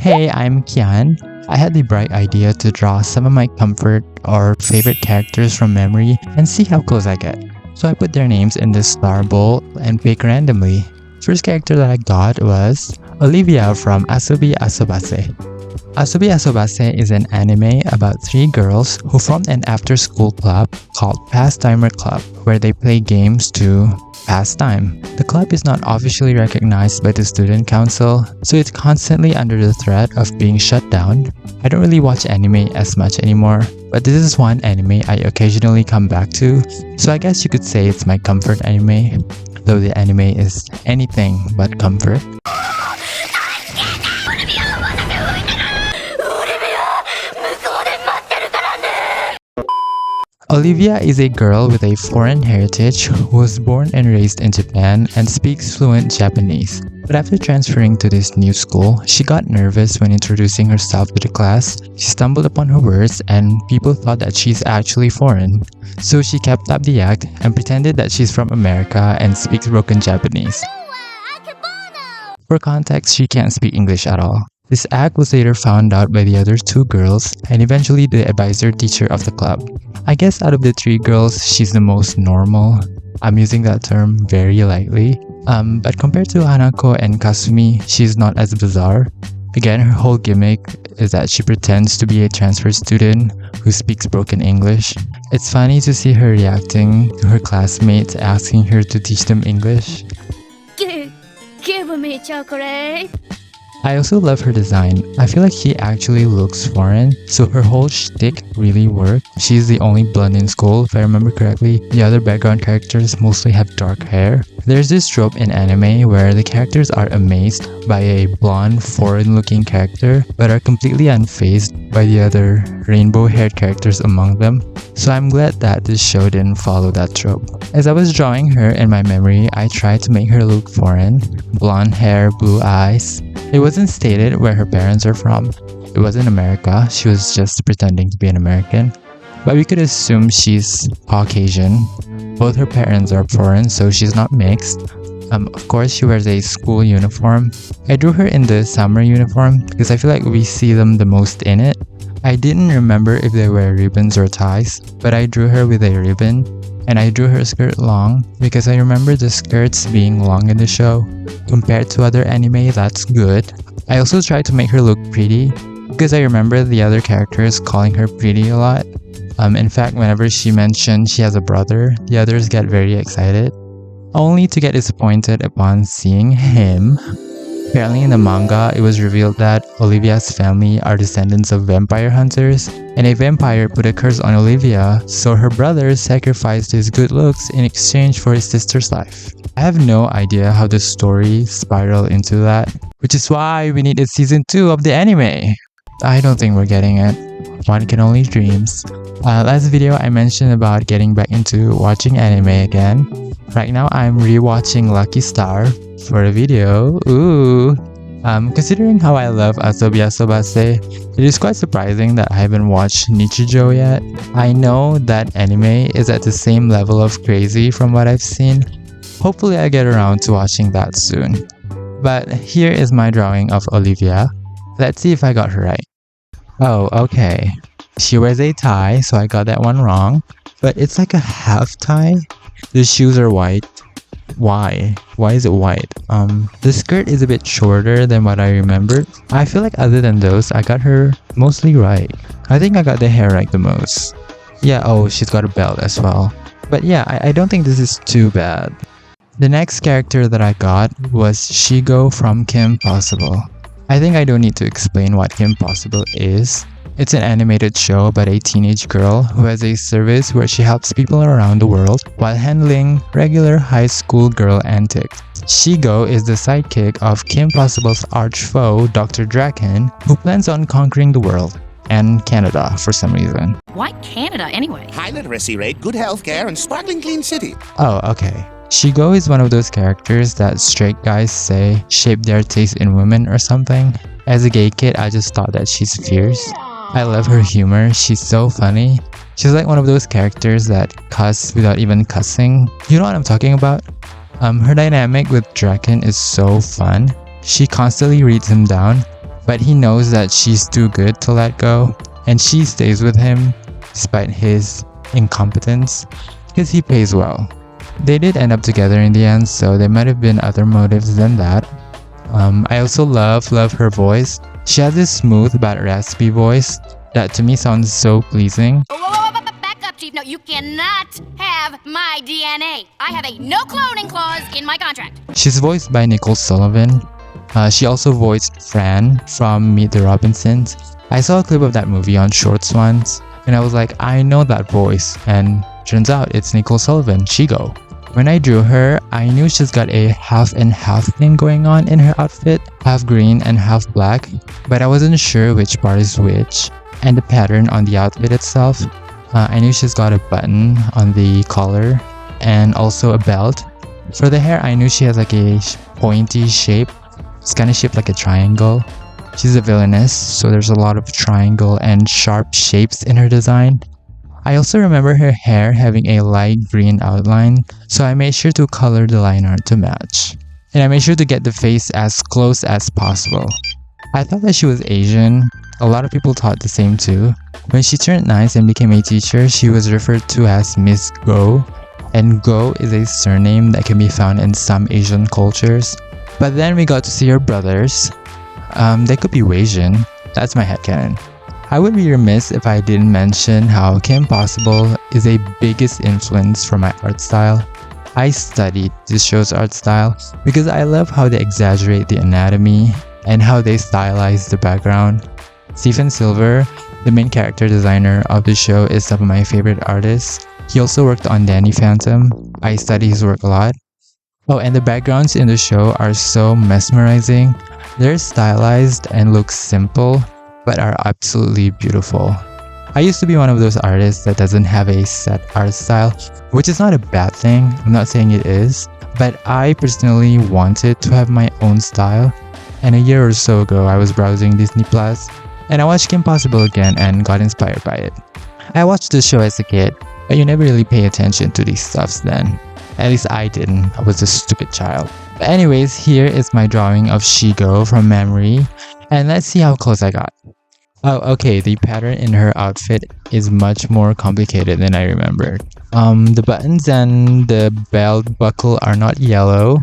Hey, I'm Kian. I had the bright idea to draw some of my comfort or favorite characters from memory and see how close I get. So I put their names in this star bowl and pick randomly. First character that I got was Olivia from Asobi Asobase. Asobi Asobase is an anime about 3 girls who formed an after-school club called Pastimer Club, where they play games to pass time. The club is not officially recognized by the student council, so it's constantly under the threat of being shut down. I don't really watch anime as much anymore, but this is one anime I occasionally come back to, so I guess you could say it's my comfort anime, though the anime is anything but comfort. Olivia is a girl with a foreign heritage who was born and raised in Japan and speaks fluent Japanese. But after transferring to this new school, she got nervous when introducing herself to the class. She stumbled upon her words and people thought that she's actually foreign. So she kept up the act and pretended that she's from America and speaks broken Japanese. For context, she can't speak English at all. This act was later found out by the other 2 girls and eventually the advisor teacher of the club. I guess out of the 3 girls, she's the most normal. I'm using that term very lightly. But compared to Hanako and Kasumi, she's not as bizarre. Again, her whole gimmick is that she pretends to be a transfer student who speaks broken English. It's funny to see her reacting to her classmates asking her to teach them English. Give me chocolate. I also love her design. I feel like she actually looks foreign, so her whole shtick really worked. She's the only blonde in school, if I remember correctly. The other background characters mostly have dark hair. There's this trope in anime where the characters are amazed by a blonde, foreign-looking character, but are completely unfazed by the other rainbow-haired characters among them. So I'm glad that this show didn't follow that trope. As I was drawing her in my memory, I tried to make her look foreign. Blonde hair, blue eyes. It wasn't stated where her parents are from. It wasn't America, she was just pretending to be an American. But we could assume she's Caucasian. Both her parents are foreign, so she's not mixed. Of course, she wears a school uniform. I drew her in the summer uniform because I feel like we see them the most in it. I didn't remember if they wear ribbons or ties, but I drew her with a ribbon. And I drew her skirt long because I remember the skirts being long in the show. Compared to other anime, that's good. I also tried to make her look pretty because I remember the other characters calling her pretty a lot. In fact, whenever she mentioned she has a brother, the others get very excited, only to get disappointed upon seeing him. Apparently in the manga, it was revealed that Olivia's family are descendants of vampire hunters, and a vampire put a curse on Olivia, so her brother sacrificed his good looks in exchange for his sister's life. I have no idea how the story spiraled into that, which is why we needed season 2 of the anime. I don't think we're getting it. One can only dreams. Last video I mentioned about getting back into watching anime again. Right now I'm rewatching Lucky Star for a video. Ooh. Considering how I love Asobi Asobase, it is quite surprising that I haven't watched Nichijou yet. I know that anime is at the same level of crazy from what I've seen. Hopefully I get around to watching that soon. But here is my drawing of Olivia. Let's see if I got her right. Oh, okay. She wears a tie, so I got that one wrong. But it's like a half tie. The shoes are white. Why? Why is it white? The skirt is a bit shorter than what I remembered. I feel like other than those, I got her mostly right. I think I got the hair right the most. Yeah, oh, she's got a belt as well. But yeah, I don't think this is too bad. The next character that I got was Shego from Kim Possible. I think I don't need to explain what Kim Possible is. It's an animated show about a teenage girl who has a service where she helps people around the world while handling regular high school girl antics. Shego is the sidekick of Kim Possible's arch foe, Dr. Draken, who plans on conquering the world and Canada for some reason. Why Canada anyway? High literacy rate, good healthcare, and sparkling clean city. Oh, okay. Shego is one of those characters that straight guys say shape their taste in women or something. As a gay kid, I just thought that she's fierce. I love her humor, she's so funny. She's like one of those characters that cuss without even cussing. You know what I'm talking about? Her dynamic with Draken is so fun. She constantly reads him down. but he knows that she's too good to let go, and she stays with him despite his incompetence because he pays well. They did end up together in the end, so there might have been other motives than that. I also love her voice. She has this smooth but raspy voice that to me sounds so pleasing. Back up, Chief. No, you cannot have my DNA. I have a no cloning clause in my contract. She's voiced by Nicole Sullivan. She also voiced Fran from Meet the Robinsons. I saw a clip of that movie on Shorts once, and I was like, I know that voice, and turns out it's Nicole Sullivan, Shego. When I drew her, I knew she's got a half and half thing going on in her outfit, half green and half black, but I wasn't sure which part is which, and the pattern on the outfit itself. I knew she's got a button on the collar and also a belt. For the hair, I knew she has like a pointy shape. It's kind of shaped like a triangle. She's a villainess, so there's a lot of triangle and sharp shapes in her design. I also remember her hair having a light green outline, so I made sure to color the line art to match. And I made sure to get the face as close as possible. I thought that she was Asian. A lot of people thought the same too. When she turned 9 and became a teacher, she was referred to as Miss Go, and Go is a surname that can be found in some Asian cultures. But then we got to see her brothers. They could be Asian. That's my headcanon. I would be remiss if I didn't mention how Kim Possible is a biggest influence for my art style. I studied this show's art style because I love how they exaggerate the anatomy and how they stylize the background. Stephen Silver, the main character designer of the show, is some of my favorite artists. He also worked on Danny Phantom. I study his work a lot. Oh, and the backgrounds in the show are so mesmerizing. They're stylized and look simple, but are absolutely beautiful. I used to be one of those artists that doesn't have a set art style, which is not a bad thing. I'm not saying it is, but I personally wanted to have my own style. And a year or so ago, I was browsing Disney Plus, and I watched Kim Possible again and got inspired by it. I watched the show as a kid, but you never really pay attention to these stuffs then. At least I didn't. I was a stupid child. But anyways, here is my drawing of Shego from memory, and let's see how close I got. Oh, okay, the pattern in her outfit is much more complicated than I remembered. The buttons and the belt buckle are not yellow.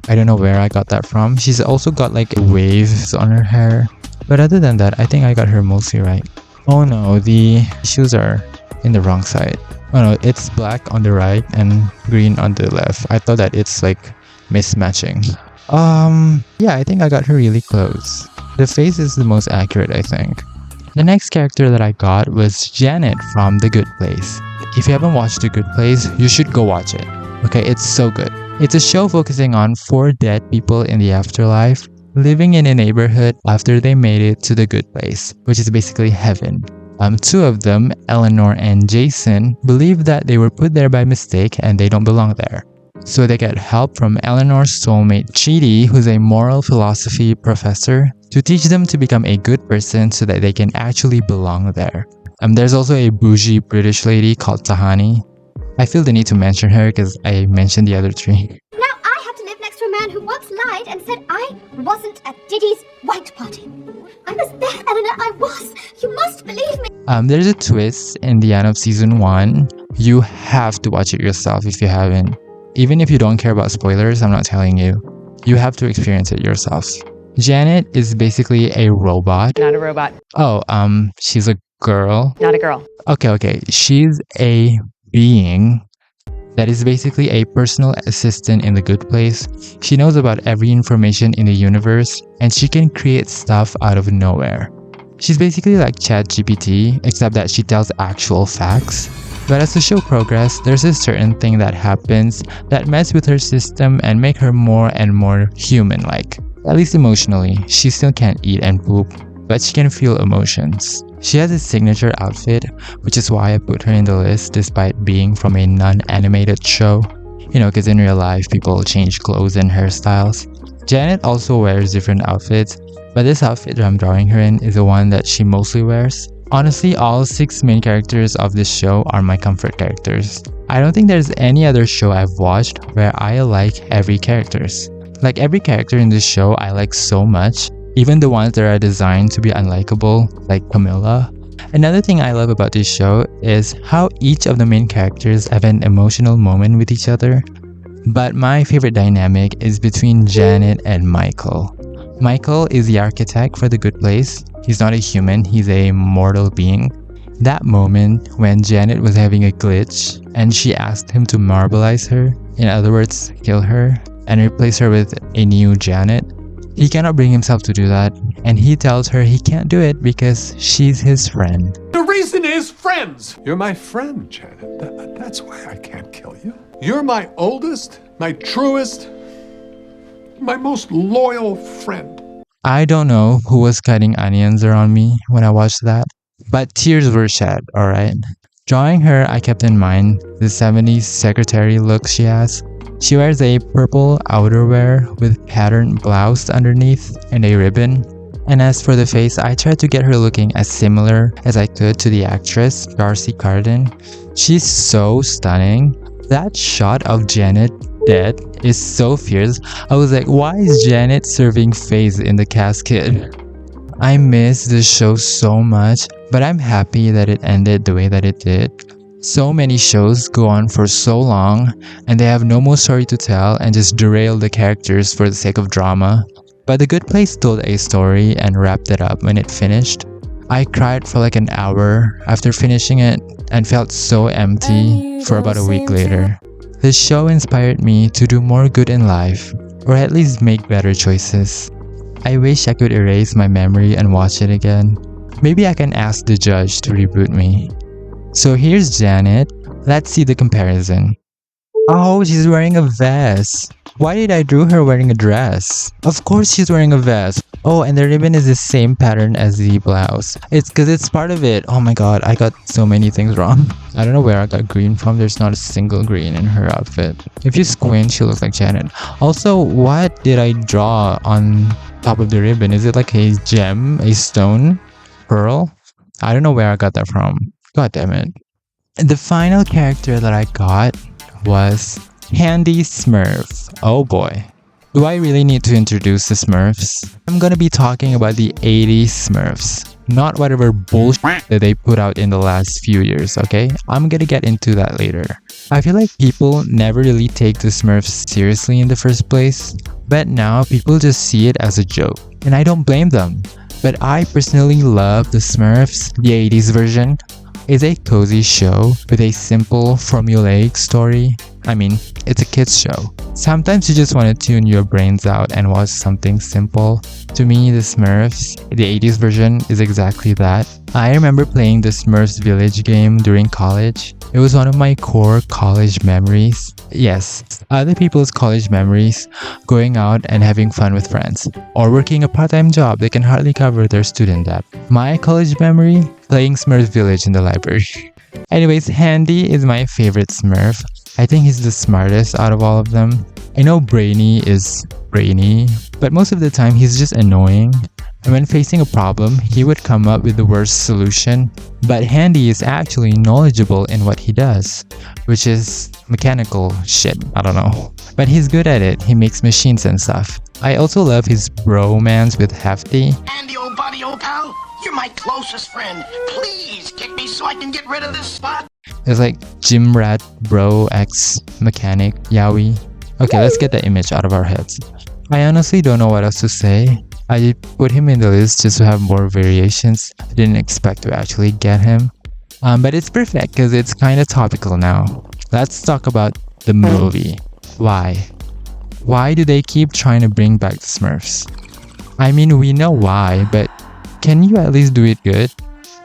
I don't know where I got that from. She's also got like waves on her hair. But other than that, I think I got her mostly right. Oh no, the shoes are in the wrong side. Oh no, it's black on the right and green on the left. I thought that it's like mismatching. Yeah, I think I got her really close. The face is the most accurate, I think. The next character that I got was Janet from The Good Place. If you haven't watched The Good Place, you should go watch it. Okay, it's so good. It's a show focusing on 4 dead people in the afterlife living in a neighborhood after they made it to the good place, which is basically heaven. 2 of them, Eleanor and Jason, believe that they were put there by mistake and they don't belong there. So they get help from Eleanor's soulmate Chidi, who's a moral philosophy professor, to teach them to become a good person so that they can actually belong there. There's also a bougie British lady called Tahani. I feel the need to mention her because I mentioned the other 3. Now I have to live next to a man who once lied and said I wasn't at Diddy's white party. I was there, Eleanor, I was. You must believe me. There's a twist in the end of season 1. You have to watch it yourself if you haven't. Even if you don't care about spoilers, I'm not telling you. You have to experience it yourself. Janet is basically a robot. Not a robot. Oh, she's a girl. Not a girl. Okay. She's a being that is basically a personal assistant in the good place. She knows about every information in the universe, and she can create stuff out of nowhere. She's basically like ChatGPT, except that she tells actual facts. But as the show progresses, there's a certain thing that happens that mess with her system and make her more and more human-like. At least emotionally. She still can't eat and poop, but she can feel emotions. She has a signature outfit, which is why I put her in the list despite being from a non-animated show. You know, because in real life, people change clothes and hairstyles. Janet also wears different outfits, but this outfit that I'm drawing her in is the one that she mostly wears. Honestly, all 6 main characters of this show are my comfort characters. I don't think there's any other show I've watched where I like every characters. Like every character in this show I like so much, even the ones that are designed to be unlikable, like Camilla. Another thing I love about this show is how each of the main characters have an emotional moment with each other. But my favorite dynamic is between Janet and Michael. Michael is the architect for the good place. He's not a human, he's a mortal being. That moment when Janet was having a glitch and she asked him to marbleize her, in other words, kill her, and replace her with a new Janet, he cannot bring himself to do that, and he tells her he can't do it because she's his friend. The reason is friends. You're my friend, Janet. That's why I can't kill you. You're my oldest, my truest, my most loyal friend. I don't know who was cutting onions around me when I watched that, but tears were shed, alright? Drawing her, I kept in mind the 70s secretary look she has. She wears a purple outerwear with patterned blouse underneath and a ribbon. And as for the face, I tried to get her looking as similar as I could to the actress Darcy Carden. She's so stunning. That shot of Janet dead is so fierce. I was like, why is Janet serving face in the casket? I miss this show so much, but I'm happy that it ended the way that it did. So many shows go on for so long and they have no more story to tell and just derail the characters for the sake of drama. But The Good Place told a story and wrapped it up when it finished. I cried for like an hour after finishing it and felt so empty for about a week later. The show inspired me to do more good in life, or at least make better choices. I wish I could erase my memory and watch it again. Maybe I can ask the judge to reboot me. So here's Janet. Let's see the comparison. Oh, she's wearing a vest. Why did I draw her wearing a dress? Of course she's wearing a vest. Oh, and the ribbon is the same pattern as the blouse. It's because it's part of it. Oh my god, I got so many things wrong. I don't know where I got green from. There's not a single green in her outfit. If you squint, she looks like Janet. Also, what did I draw on top of the ribbon? Is it like a gem? A stone? Pearl? I don't know where I got that from. God damn it. The final character that I got was Handy Smurf. Oh boy. Do I really need to introduce the Smurfs? I'm gonna be talking about the 80s Smurfs, not whatever bullshit that they put out in the last few years, okay? I'm gonna get into that later. I feel like people never really take the Smurfs seriously in the first place, but now people just see it as a joke, and I don't blame them. But I personally love the Smurfs, the 80s version. It's a cozy show with a simple, formulaic story. I mean, it's a kids show. Sometimes you just want to tune your brains out and watch something simple. To me, the Smurfs, the 80s version, is exactly that. I remember playing the Smurfs Village game during college. It was one of my core college memories. Yes, other people's college memories, going out and having fun with friends, or working a part-time job that can hardly cover their student debt. My college memory? Playing Smurfs Village in the library. Anyways, Handy is my favorite Smurf. I think he's the smartest out of all of them. I know Brainy is brainy, but most of the time he's just annoying. And when facing a problem, he would come up with the worst solution. But Handy is actually knowledgeable in what he does, which is mechanical shit, I don't know. But he's good at it, he makes machines and stuff. I also love his bromance with Hefty. Andy, old buddy, old pal, you're my closest friend. Please kick me so I can get rid of this spot. It's like Gym Rat Bro X Mechanic Yowie. Okay, let's get that image out of our heads. I honestly don't know what else to say. I put him in the list just to have more variations. I didn't expect to actually get him. But it's perfect because it's kind of topical now. Let's talk about the movie. Why? Why do they keep trying to bring back the Smurfs? I mean, we know why, but can you at least do it good?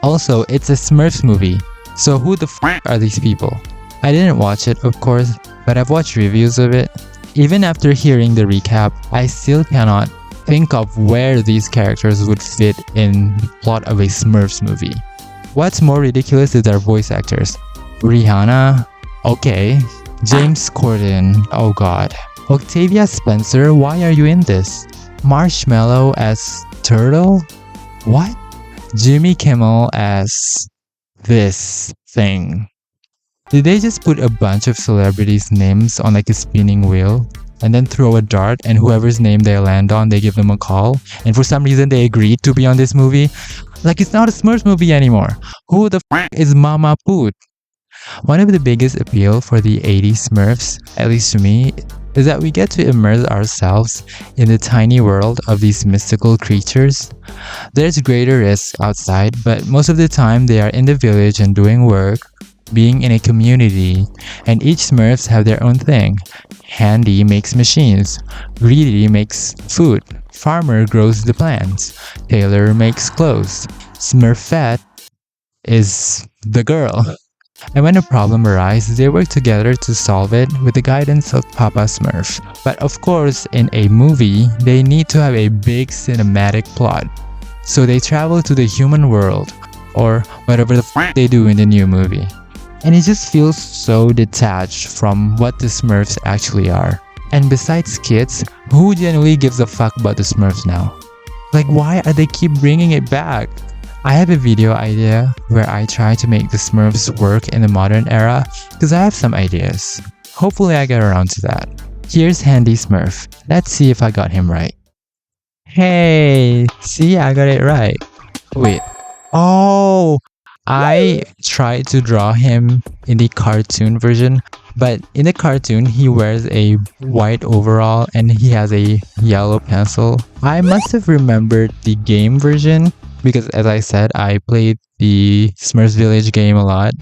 Also, it's a Smurfs movie. So who the f*** are these people? I didn't watch it, of course, but I've watched reviews of it. Even after hearing the recap, I still cannot think of where these characters would fit in the plot of a Smurfs movie. What's more ridiculous is their voice actors. Rihanna? Okay. James Corden? Oh god. Octavia Spencer? Why are you in this? Marshmallow as Turtle? What? Jimmy Kimmel as this thing. Did they just put a bunch of celebrities' names on like a spinning wheel? and then throw a dart, and whoever's name they land on, they give them a call. And for some reason, they agreed to be on this movie. Like, it's not a Smurfs movie anymore. Who the is Mama Poot? One of the biggest appeal for the 80s Smurfs, at least to me, is that we get to immerse ourselves in the tiny world of these mystical creatures. There's greater risks outside, but most of the time they are in the village and doing work, being in a community, and each Smurfs have their own thing. Handy makes machines, Greedy makes food, Farmer grows the plants, Tailor makes clothes, Smurfette is the girl. And when a problem arises, they work together to solve it with the guidance of Papa Smurf. But of course, in a movie, they need to have a big cinematic plot. So they travel to the human world, or whatever the they do in the new movie. And it just feels so detached from what the Smurfs actually are. And besides kids, who genuinely gives a fuck about the Smurfs now? Like, why are they keep bringing it back? I have a video idea where I try to make the Smurfs work in the modern era because I have some ideas. Hopefully I get around to that. Here's Handy Smurf. Let's see if I got him right. Hey, see, I got it right. Wait. Oh, I tried to draw him in the cartoon version, but in the cartoon he wears a white overall and he has a yellow pencil. I must have remembered the game version because, as I said, I played the Smurfs Village game a lot.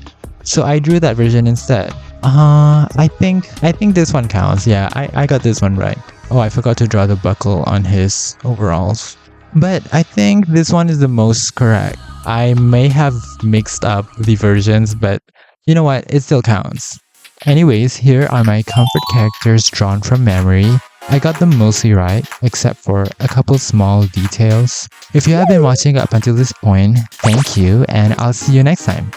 So I drew that version instead. I think this one counts. Yeah, I got this one right. Oh, I forgot to draw the buckle on his overalls. But I think this one is the most correct. I may have mixed up the versions, but you know what? It still counts. Anyways, here are my comfort characters drawn from memory. I got them mostly right, except for a couple small details. If you have been watching up until this point, thank you, and I'll see you next time.